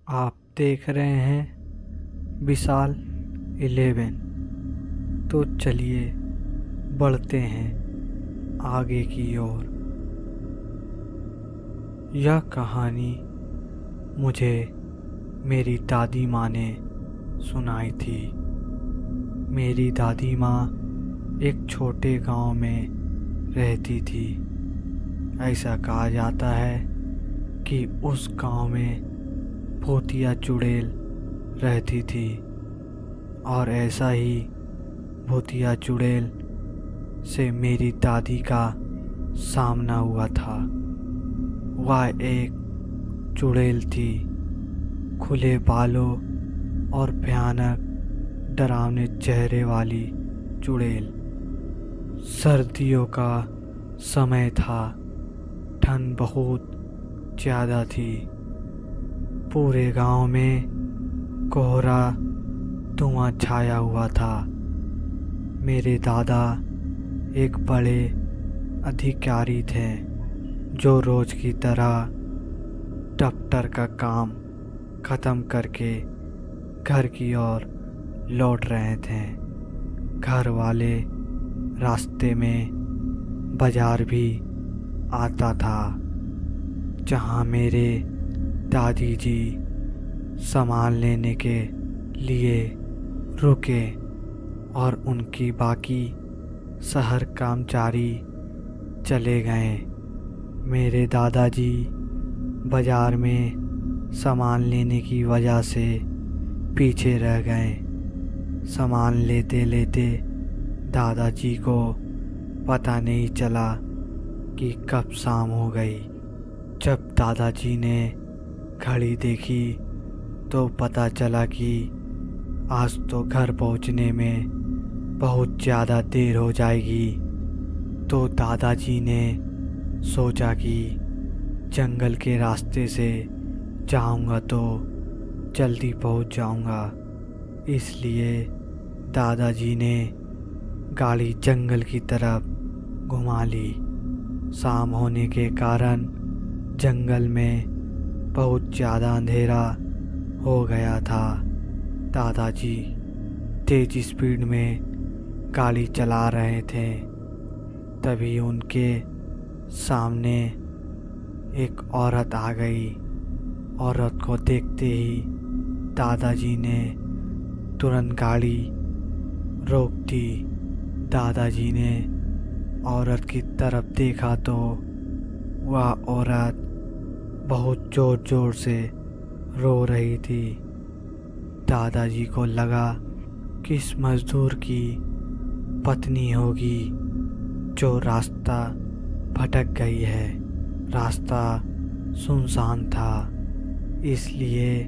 आप देख रहे हैं विशाल 11। तो चलिए बढ़ते हैं आगे की ओर। यह कहानी मुझे मेरी दादी माँ ने सुनाई थी। मेरी दादी माँ एक छोटे गांव में रहती थी। ऐसा कहा जाता है कि उस गांव में भूतिया चुड़ैल रहती थी और ऐसा ही भूतिया चुड़ैल से मेरी दादी का सामना हुआ था। वह एक चुड़ैल थी, खुले बालों और भयानक डरावने चेहरे वाली चुड़ैल। सर्दियों का समय था, ठंड बहुत ज़्यादा थी। पूरे गांव में कोहरा धुआं छाया हुआ था। मेरे दादा एक बड़े अधिकारी थे जो रोज की तरह दफ्तर का काम खत्म करके घर की ओर लौट रहे थे। घर वाले रास्ते में बाजार भी आता था जहां मेरे दादी जी सामान लेने के लिए रुके और उनकी बाकी शहर कर्मचारी चले गए। मेरे दादाजी बाजार में सामान लेने की वजह से पीछे रह गए। सामान लेते लेते दादाजी को पता नहीं चला कि कब शाम हो गई। जब दादाजी ने घड़ी देखी तो पता चला कि आज तो घर पहुंचने में बहुत ज़्यादा देर हो जाएगी। तो दादाजी ने सोचा कि जंगल के रास्ते से जाऊंगा तो जल्दी पहुंच जाऊंगा। इसलिए दादाजी ने गाड़ी जंगल की तरफ घुमा ली। शाम होने के कारण जंगल में बहुत ज़्यादा अंधेरा हो गया था। दादाजी तेज स्पीड में गाड़ी चला रहे थे। तभी उनके सामने एक औरत आ गई। औरत को देखते ही दादाजी ने तुरंत गाड़ी रोक दी। दादाजी ने औरत की तरफ देखा तो वह औरत बहुत ज़ोर ज़ोर से रो रही थी। दादाजी को लगा कि इस मजदूर की पत्नी होगी जो रास्ता भटक गई है। रास्ता सुनसान था, इसलिए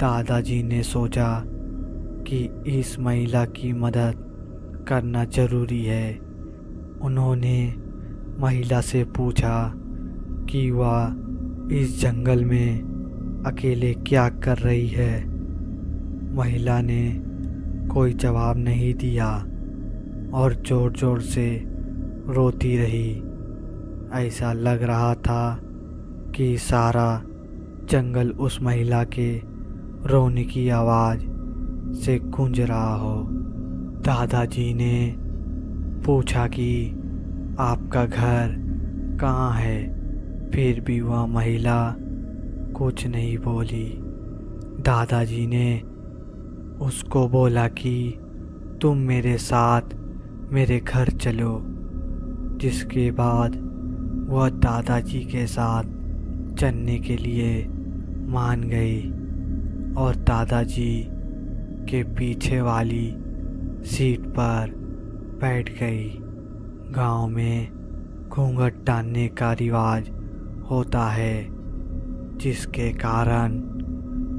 दादाजी ने सोचा कि इस महिला की मदद करना ज़रूरी है। उन्होंने महिला से पूछा कि वह इस जंगल में अकेले क्या कर रही है। महिला ने कोई जवाब नहीं दिया और ज़ोर ज़ोर से रोती रही। ऐसा लग रहा था कि सारा जंगल उस महिला के रोने की आवाज़ से गूंज रहा हो। दादाजी ने पूछा कि आपका घर कहाँ है। फिर भी वह महिला कुछ नहीं बोली। दादाजी ने उसको बोला कि तुम मेरे साथ मेरे घर चलो। जिसके बाद वह दादाजी के साथ चलने के लिए मान गई और दादाजी के पीछे वाली सीट पर बैठ गई। गांव में घूंघट डालने का रिवाज होता है, जिसके कारण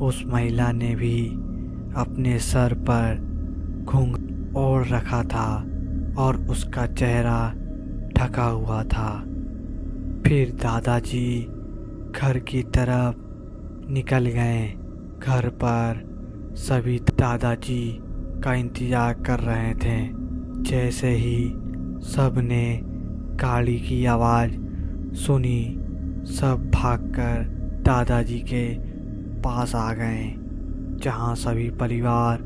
उस महिला ने भी अपने सर पर घूंघट ओढ़ रखा था और उसका चेहरा ढका हुआ था। फिर दादाजी घर की तरफ निकल गए। घर पर सभी दादाजी का इंतज़ार कर रहे थे। जैसे ही सबने गाड़ी की आवाज़ सुनी, सब भागकर दादाजी के पास आ गए, जहाँ सभी परिवार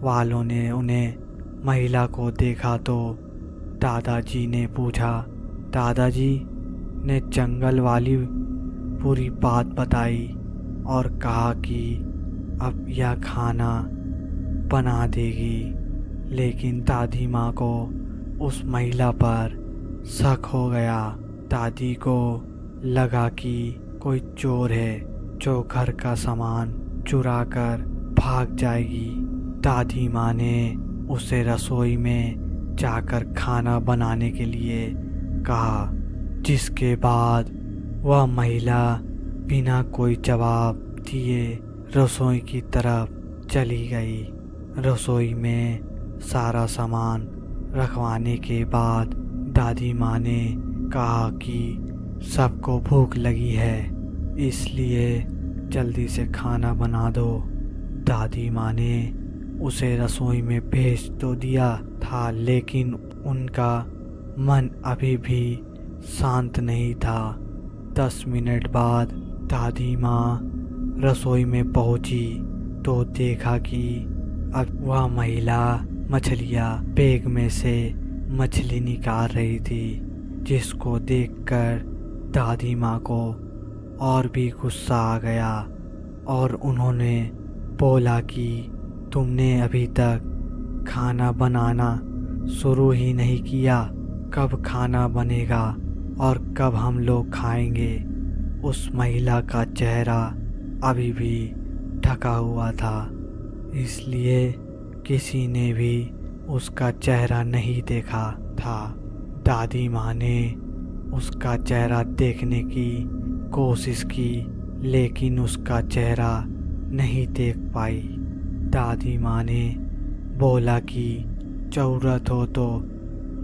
वालों ने उन्हें महिला को देखा तो दादाजी ने पूछा। दादाजी ने जंगल वाली पूरी बात बताई और कहा कि अब यह खाना बना देगी। लेकिन दादी माँ को उस महिला पर शक हो गया। दादी को लगा कि कोई चोर है जो घर का सामान चुरा कर भाग जाएगी। दादी माँ ने उसे रसोई में जाकर खाना बनाने के लिए कहा, जिसके बाद वह महिला बिना कोई जवाब दिए रसोई की तरफ चली गई। रसोई में सारा सामान रखवाने के बाद दादी माँ ने कहा कि सबको भूख लगी है, इसलिए जल्दी से खाना बना दो। दादी माँ ने उसे रसोई में भेज तो दिया था, लेकिन उनका मन अभी भी शांत नहीं था। 10 मिनट बाद दादी माँ रसोई में पहुंची तो देखा कि अब वह महिला मछलियाँ बैग में से मछली निकाल रही थी, जिसको देखकर दादी माँ को और भी गुस्सा आ गया और उन्होंने बोला कि तुमने अभी तक खाना बनाना शुरू ही नहीं किया, कब खाना बनेगा और कब हम लोग खाएंगे। उस महिला का चेहरा अभी भी ढका हुआ था, इसलिए किसी ने भी उसका चेहरा नहीं देखा था। दादी माँ ने उसका चेहरा देखने की कोशिश की, लेकिन उसका चेहरा नहीं देख पाई। दादी माँ ने बोला कि ज़रूरत हो तो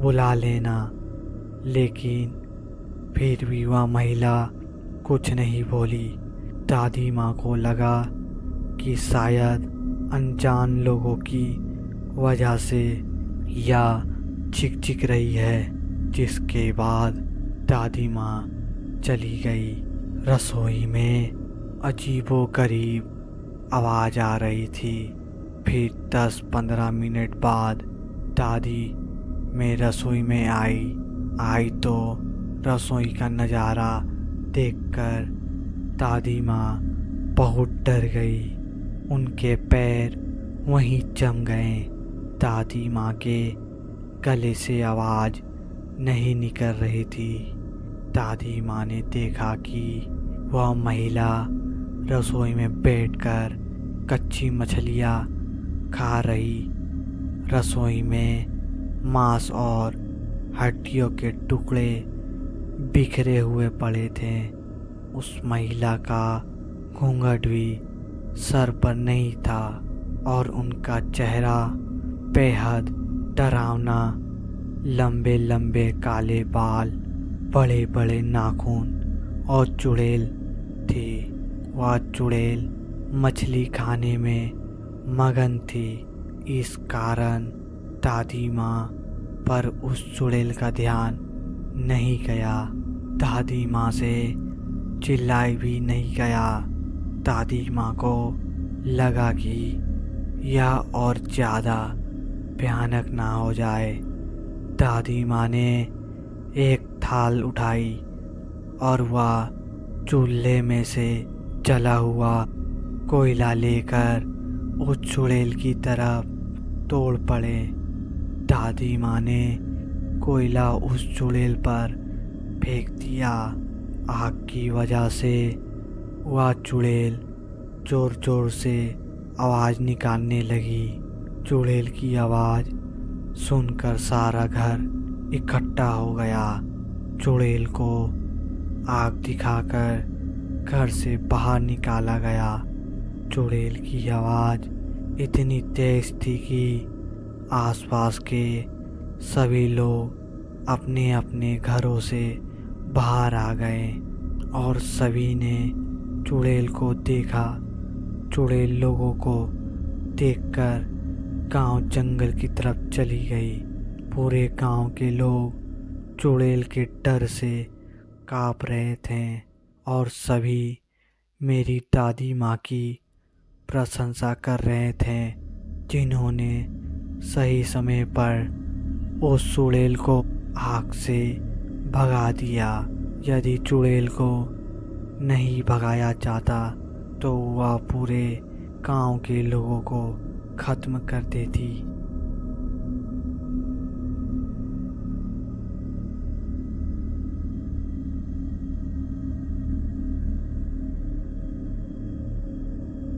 बुला लेना, लेकिन फिर भी वह महिला कुछ नहीं बोली। दादी माँ को लगा कि शायद अनजान लोगों की वजह से या चिक रही है, जिसके बाद दादी माँ चली गई। रसोई में अजीबोगरीब आवाज़ आ रही थी। फिर 10-15 मिनट बाद दादी मैं रसोई में आई तो रसोई का नज़ारा देखकर दादी माँ बहुत डर गई। उनके पैर वहीं जम गए। दादी माँ के गले से आवाज़ नहीं निकल रही थी। दादी माँ ने देखा कि वह महिला रसोई में बैठकर कच्ची मछलियाँ खा रही। रसोई में मांस और हड्डियों के टुकड़े बिखरे हुए पड़े थे। उस महिला का घूंघट भी सर पर नहीं था और उनका चेहरा बेहद डरावना, लंबे लंबे काले बाल, बड़े बड़े नाखून और चुड़ैल थी। वह चुड़ैल मछली खाने में मगन थी। इस कारण दादी माँ पर उस चुड़ैल का ध्यान नहीं गया। दादी माँ से चिल्लाई भी नहीं गया। दादी माँ को लगा कि यह और ज़्यादा भयानक ना हो जाए। दादी माँ ने एक थाल उठाई और वह चूल्हे में से जला हुआ कोयला लेकर उस चुड़ैल की तरफ तोड़ पड़े। दादी माँ ने कोयला उस चुड़ैल पर फेंक दिया। आग की वजह से वह चुड़ैल जोर जोर से आवाज़ निकालने लगी। चुड़ैल की आवाज़ सुनकर सारा घर इकट्ठा हो गया। चुड़ैल को आग दिखाकर घर से बाहर निकाला गया। चुड़ैल की आवाज़ इतनी तेज थी कि आसपास के सभी लोग अपने अपने घरों से बाहर आ गए और सभी ने चुड़ैल को देखा। चुड़ैल लोगों को देखकर गांव जंगल की तरफ चली गई। पूरे गांव के लोग चुड़ैल के डर से कांप रहे थे और सभी मेरी दादी माँ की प्रशंसा कर रहे थे, जिन्होंने सही समय पर उस चुड़ैल को आग से भगा दिया। यदि चुड़ैल को नहीं भगाया जाता तो वह पूरे गांव के लोगों को खत्म कर देती।